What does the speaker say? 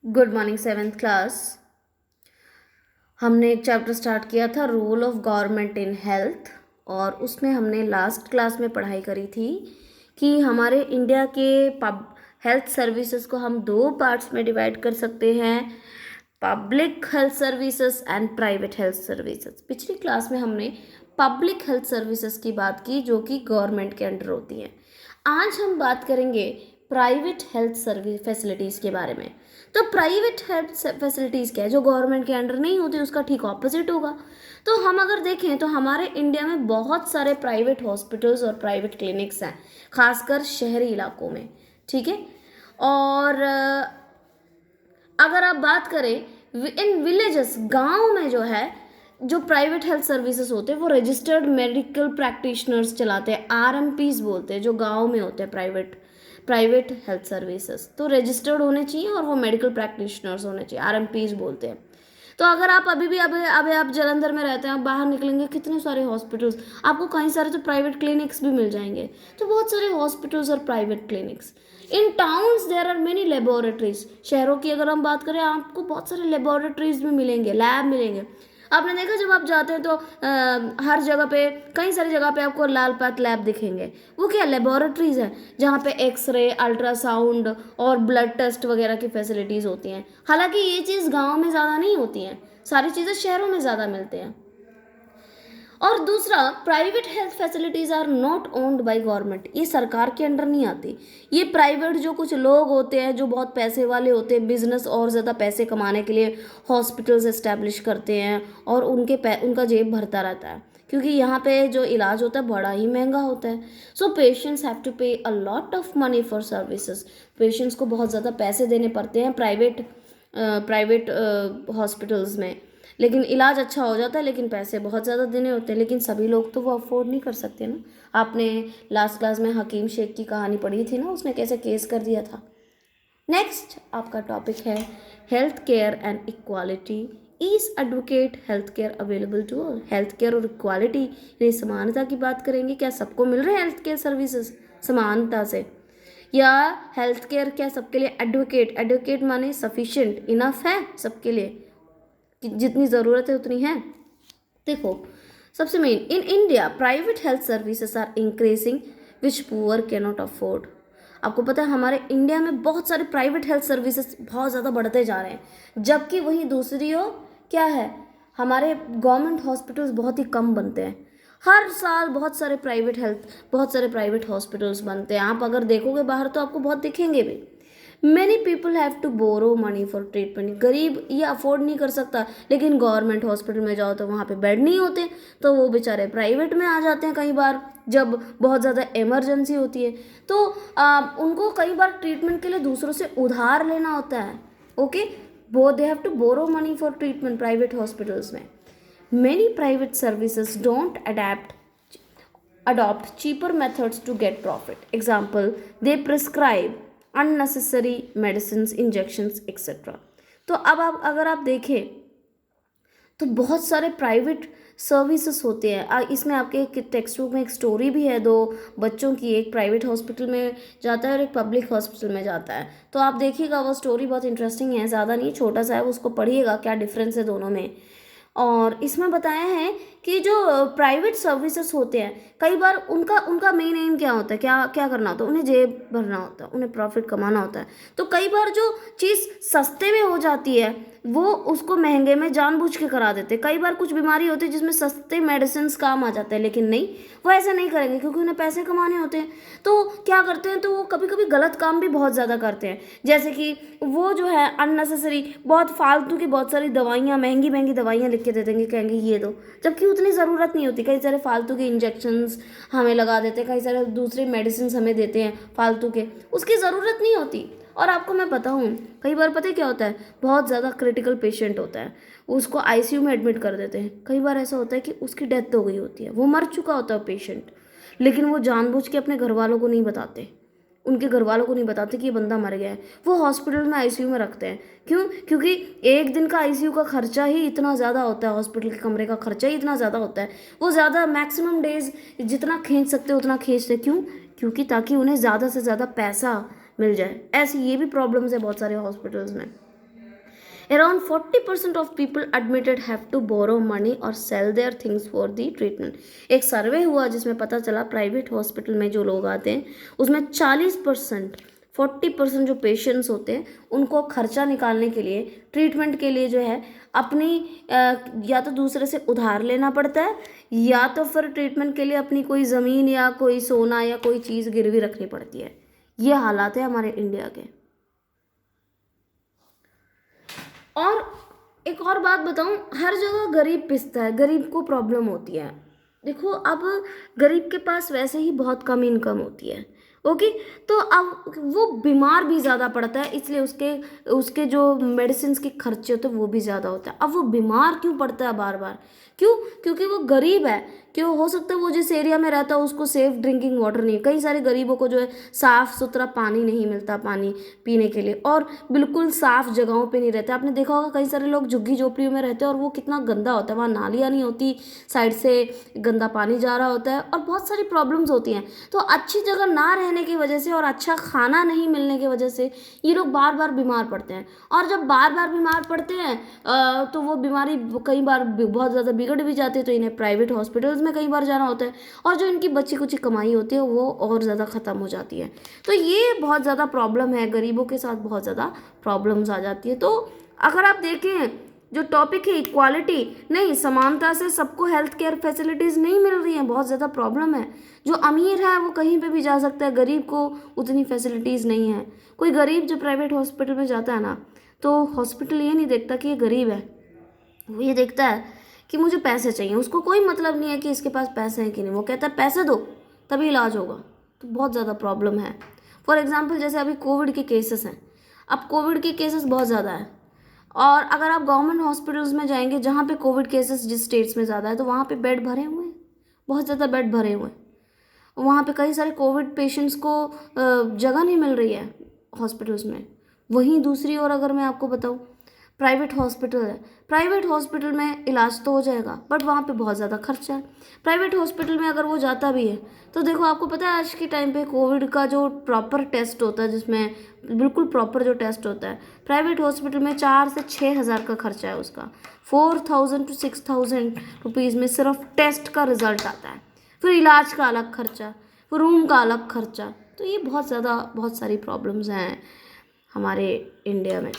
Good morning seventh class. हमने एक chapter start किया था role of government in health, और उसमें हमने लास्ट क्लास में पढ़ाई करी थी कि हमारे इंडिया के हेल्थ सर्विसेज को हम दो पार्ट्स में डिवाइड कर सकते हैं, public health services and private health services. पिछली क्लास में हमने पब्लिक हेल्थ सर्विसेज की बात की जो कि गवर्नमेंट के अंडर होती हैं। आज हम बात करेंगे प्राइवेट हेल्थ सर्विस फैसिलिटीज़ के बारे में। तो प्राइवेट हेल्थ फैसिलिटीज़ क्या है, जो गवर्नमेंट के अंडर नहीं होती, उसका ठीक ऑपोजिट होगा। तो हम अगर देखें तो हमारे इंडिया में बहुत सारे प्राइवेट हॉस्पिटल्स और प्राइवेट क्लिनिक्स हैं, खासकर शहरी इलाकों में। ठीक है। और अगर आप बात करें इन विलेजेस, गांव में जो है, जो प्राइवेट हेल्थ सर्विसेज होते हैं वो रजिस्टर्ड मेडिकल प्रैक्टिशनर्स चलाते हैं, आरएमपीज बोलते हैं, जो गांव में होते हैं प्राइवेट हेल्थ सर्विसेज। तो रजिस्टर्ड होने चाहिए और वो मेडिकल प्रैक्टिशनर्स होने चाहिए, आरएमपीज बोलते हैं। तो अगर आप अभी भी अभी आप जलंधर में रहते हैं, आप बाहर निकलेंगे कितने सारे हॉस्पिटल्स, आपको कई सारे तो प्राइवेट क्लिनिक्स भी मिल जाएंगे। तो बहुत सारे हॉस्पिटल्स और private clinics. In towns there are many laboratories. शहरों की अगर हम बात करें, आपको बहुत सारे लेबोरेटरीज भी मिलेंगे, लैब मिलेंगे। आपने देखा जब आप जाते हैं तो हर जगह पे, कई सारी जगह पे आपको लाल पात लैब दिखेंगे। वो क्या लेबोरेटरीज है जहाँ पे एक्सरे, अल्ट्रासाउंड और ब्लड टेस्ट वगैरह की फैसिलिटीज़ होती हैं। हालांकि ये चीज़ गांव में ज़्यादा नहीं होती हैं, सारी चीज़ें शहरों में ज़्यादा मिलते हैं। और दूसरा, private health facilities are not owned by government. ये सरकार के अंडर नहीं आती। ये प्राइवेट जो कुछ लोग होते हैं, जो बहुत पैसे वाले होते हैं, बिजनेस और ज़्यादा पैसे कमाने के लिए हॉस्पिटल्स इस्टेब्लिश करते हैं और उनका जेब भरता रहता है, क्योंकि यहाँ पे जो इलाज होता है बड़ा ही महंगा होता है। सो पेशेंट्स हैव टू पे a lot of money for services. Patients को बहुत ज़्यादा पैसे देने पड़ते हैं प्राइवेट हॉस्पिटल्स में। लेकिन इलाज अच्छा हो जाता है, लेकिन पैसे बहुत ज़्यादा देने होते हैं। लेकिन सभी लोग तो वो अफोर्ड नहीं कर सकते ना। आपने लास्ट क्लास में हकीम शेख की कहानी पढ़ी थी ना, उसने कैसे केस कर दिया था। नेक्स्ट आपका टॉपिक है health care and equality. Is advocate health care available to all. Health care और इक्वालिटी यानी समानता की बात करेंगे। क्या सबको मिल रहे हैं हेल्थ केयर सर्विसेज समानता से, या हेल्थ केयर क्या सबके लिए एडवोकेट माने सफिशिएंट, इनफ है सबके लिए कि जितनी ज़रूरत है उतनी है। देखो, सबसे main, in India private health services are increasing which poor can not afford. आपको पता है हमारे इंडिया में बहुत सारे प्राइवेट हेल्थ सर्विसेज बहुत ज़्यादा बढ़ते जा रहे हैं, जबकि वहीं दूसरी ओर क्या है, हमारे गवर्नमेंट हॉस्पिटल्स बहुत ही कम बनते हैं। हर साल बहुत सारे प्राइवेट हॉस्पिटल्स बनते हैं। आप अगर देखोगे बाहर तो आपको बहुत दिखेंगे भी। Many people have to borrow money for treatment. गरीब ये अफोर्ड नहीं कर सकता, लेकिन गवर्नमेंट हॉस्पिटल में जाओ तो वहाँ पे बेड नहीं होते, तो वो बेचारे प्राइवेट में आ जाते हैं कई बार, जब बहुत ज़्यादा इमरजेंसी होती है। तो उनको कई बार ट्रीटमेंट के लिए दूसरों से उधार लेना होता है। ओके, वो they have to borrow money for treatment private hospitals में। Many private services don't adopt cheaper methods to get profit. Example, they prescribe unnecessary medicines, injections, etc. तो अब आप अगर आप देखें तो बहुत सारे प्राइवेट सर्विसेज होते हैं। इसमें आपके एक टेक्स्ट बुक में एक स्टोरी भी है, दो बच्चों की, एक प्राइवेट हॉस्पिटल में जाता है और एक पब्लिक हॉस्पिटल में जाता है। तो आप देखिएगा, वो स्टोरी बहुत इंटरेस्टिंग है, ज़्यादा नहीं, छोटा सा है, उसको पढ़िएगा क्या डिफरेंस है दोनों में। और इसमें बताया है कि जो प्राइवेट सर्विसेज होते हैं, कई बार उनका उनका मेन एम क्या होता है, क्या क्या करना होता है, उन्हें जेब भरना होता है, उन्हें प्रॉफिट कमाना होता है। तो कई बार जो चीज़ सस्ते में हो जाती है वो उसको महंगे में जानबूझ के करा देते हैं। कई बार कुछ बीमारी होती है जिसमें सस्ते मेडिसिन काम आ जाते हैं, लेकिन नहीं, वो ऐसा नहीं करेंगे क्योंकि उन्हें पैसे कमाने होते हैं। तो क्या करते हैं, तो वो कभी कभी गलत काम भी बहुत ज़्यादा करते हैं। जैसे कि वो जो है अननेसेसरी बहुत फालतू की बहुत सारी दवाइयाँ, महंगी महंगी दवाइयाँ लिख के दे देंगे, कहेंगे ये दो, जबकि उतनी ज़रूरत नहीं होती। कई सारे फालतू के इंजेक्शंस हमें लगा देते हैं, कई सारे दूसरे मेडिसिन हमें देते हैं फालतू के, उसकी ज़रूरत नहीं होती। और आपको मैं बताऊँ, कई बार पता है क्या होता है, बहुत ज़्यादा क्रिटिकल पेशेंट होता है, उसको आईसीयू में एडमिट कर देते हैं। कई बार ऐसा होता है कि उसकी डेथ हो गई होती है, वो मर चुका होता है पेशेंट, लेकिन वो जानबूझ के अपने घर वालों को नहीं बताते, उनके घर वालों को नहीं बताते कि ये बंदा मर गया है। वो हॉस्पिटल में आईसीयू में रखते हैं। क्यों? क्योंकि एक दिन का आईसीयू का खर्चा ही इतना ज़्यादा होता है, हॉस्पिटल के कमरे का खर्चा ही इतना ज़्यादा होता है। वो ज़्यादा मैक्सिमम डेज जितना खींच सकते उतना खींचते। क्यों? क्योंकि ताकि उन्हें ज़्यादा से ज़्यादा पैसा मिल जाए। ऐसी ये भी प्रॉब्लम्स है बहुत सारे हॉस्पिटल्स में। Around 40% of people admitted have to borrow money or sell their things for the treatment. एक सर्वे हुआ जिसमें पता चला प्राइवेट हॉस्पिटल में जो लोग आते हैं उसमें 40% जो पेशेंट्स होते हैं उनको खर्चा निकालने के लिए, ट्रीटमेंट के लिए जो है अपनी या तो दूसरे से उधार लेना पड़ता है या तो फिर ट्रीटमेंट के लिए अपनी कोई ज़मीन या कोई सोना या कोई चीज़ गिरवी रखनी पड़ती है। ये हालात है हमारे इंडिया के। और एक और बात बताऊं, हर जगह गरीब पिसता है, गरीब को प्रॉब्लम होती है। देखो अब गरीब के पास वैसे ही बहुत कम इनकम होती है, ओके, तो अब वो बीमार भी ज़्यादा पड़ता है, इसलिए उसके जो मेडिसिन के खर्चे होते हैं वो भी ज़्यादा होता है। अब वो बीमार क्यों पड़ता है बार बार? क्यों? क्योंकि वो गरीब है। क्यों? हो सकता है वो जिस एरिया में रहता है उसको सेफ ड्रिंकिंग वाटर नहीं, कई सारे गरीबों को जो है साफ़ सुथरा पानी नहीं मिलता, पानी पीने के लिए, और बिल्कुल साफ़ जगहों पे नहीं रहता। आपने देखा होगा कई सारे लोग झुग्गी झोपड़ियों में रहते हैं और वो कितना गंदा होता है, वहाँ नालियाँ नहीं होती, साइड से गंदा पानी जा रहा होता है और बहुत सारी प्रॉब्लम्स होती हैं। तो अच्छी जगह ना रहने की वजह से और अच्छा खाना नहीं मिलने की वजह से ये लोग बार बार बीमार पड़ते हैं, और जब बार बार बीमार पड़ते हैं तो वो बीमारी कई बार बहुत ज़्यादा बिगड़ भी जाती है, तो इन्हें प्राइवेट हॉस्पिटल्स में कई बार जाना होता है, और जो इनकी बची कुची कमाई होती है वो और ज़्यादा ख़त्म हो जाती है। तो ये बहुत ज़्यादा प्रॉब्लम है, गरीबों के साथ बहुत ज़्यादा प्रॉब्लम्स आ जाती है। तो अगर आप देखें जो टॉपिक है इक्वालिटी, नहीं, समानता से सबको हेल्थ केयर फैसिलिटीज़ नहीं मिल रही हैं, बहुत ज़्यादा प्रॉब्लम है। जो अमीर है वो कहीं पे भी जा सकता है, गरीब को उतनी फैसिलिटीज़ नहीं है। कोई गरीब जो प्राइवेट हॉस्पिटल में जाता है ना, तो हॉस्पिटल ये नहीं देखता कि ये गरीब है, वो ये देखता है कि मुझे पैसे चाहिए। उसको कोई मतलब नहीं है कि इसके पास पैसे हैं कि नहीं, वो कहता है पैसे दो तभी इलाज होगा। तो बहुत ज़्यादा प्रॉब्लम है। फॉर एग्जांपल जैसे अभी कोविड के केसेस हैं, अब कोविड के केसेस बहुत ज़्यादा है, और अगर आप गवर्नमेंट हॉस्पिटल्स में जाएंगे जहाँ पे कोविड केसेस जिस स्टेट्स में ज़्यादा है तो वहाँ पे बेड भरे हुए हैं, बहुत ज़्यादा बेड भरे हुए हैं। वहाँ पे कई सारे कोविड पेशेंट्स को जगह नहीं मिल रही है हॉस्पिटल्स में। वहीं दूसरी ओर अगर मैं आपको बताऊँ, प्राइवेट हॉस्पिटल है, प्राइवेट हॉस्पिटल में इलाज तो हो जाएगा बट वहाँ पे बहुत ज़्यादा खर्चा है। प्राइवेट हॉस्पिटल में अगर वो जाता भी है तो देखो, आपको पता है आज के टाइम पे कोविड का जो प्रॉपर टेस्ट होता है, जिसमें बिल्कुल प्रॉपर जो टेस्ट होता है, प्राइवेट हॉस्पिटल में 4 से 6 हज़ार का खर्चा है उसका। 4000 to 6000 रुपीज़ में सिर्फ टेस्ट का रिजल्ट आता है, फिर इलाज का अलग खर्चा, फिर रूम का अलग खर्चा। तो ये बहुत सारी प्रॉब्लम्स हैं हमारे इंडिया में।